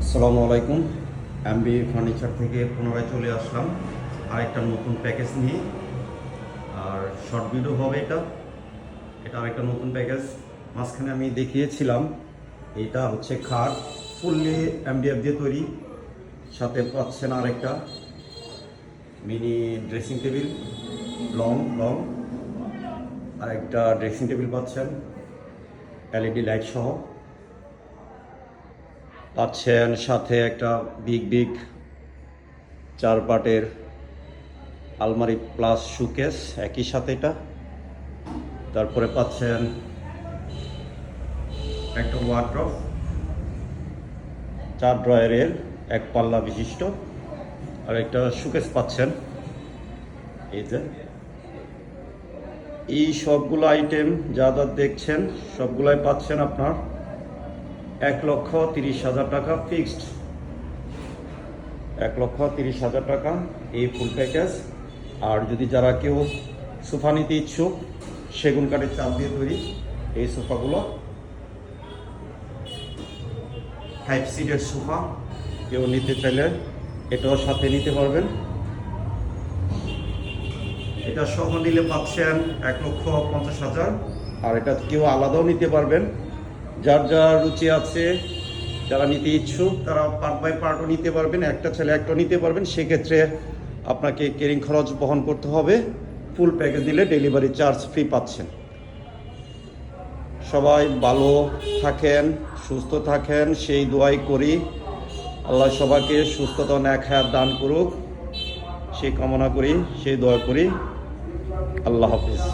আসসালামু আলাইকুম। MB furniture থেকে পুনরায় চলে আসলাম আরেকটা নতুন প্যাকেজ নিয়ে। আর শর্ট ভিডিও হবে এটা আরেকটা নতুন প্যাকেজ। মাঝখানে আমি দেখিয়েছিলাম, এটা হচ্ছে খাট ফুললি এমডিএফ দিয়ে তৈরি। সাথে পাচ্ছেন আরেকটা মিনি ড্রেসিং টেবিল, লং আরেকটা ড্রেসিং টেবিল পাচ্ছেন এলইডি লাইট সহ। পাচ্ছেন সাথে একটা বিগ 4 পার্টের আলমারি প্লাস শোকেস একই সাথে এটা। তারপরে পাচ্ছেন একটা ওয়ার্ড্রপ 4 ড্রয়ারের 1 পাল্লা বিশিষ্ট, আর একটা শোকেস পাচ্ছেন। এই সবগুলো আইটেম যা দেখছেন সবগুলাই পাচ্ছেন আপনার 1,30,000 টাকা ফিক্সড। 1,30,000 টাকা এই ফুল প্যাকেজ। আর যদি যারা কেউ সোফা নিতে ইচ্ছুক, সেগুন কাঠের চাল দিয়ে তৈরি এই সোফাগুলো, 5 সিটের সোফা কেউ নিতে চাইলে এটাও সাথে নিতে পারবেন। এটা সহ নিলে পাচ্ছেন 1,50,000। আর এটা কেউ আলাদাও নিতে পারবেন, যার যার রুচি আছে। যারা নিতে ইচ্ছুক তারা পার্ট বাই পার্টও নিতে পারবেন, একটা ছেলে একটাও নিতে পারবেন। সেক্ষেত্রে আপনাকে ক্যারিং খরচ বহন করতে হবে। ফুল প্যাকেজ দিলে ডেলিভারি চার্জ ফ্রি পাচ্ছেন। সবাই ভালো থাকেন, সুস্থ থাকেন, সেই দোয়াই করি। আল্লাহ সবাইকে সুস্থতা নেক হায়াত দান করুক, সেই কামনা করি, সেই দোয়া করি। আল্লাহ হাফিজ।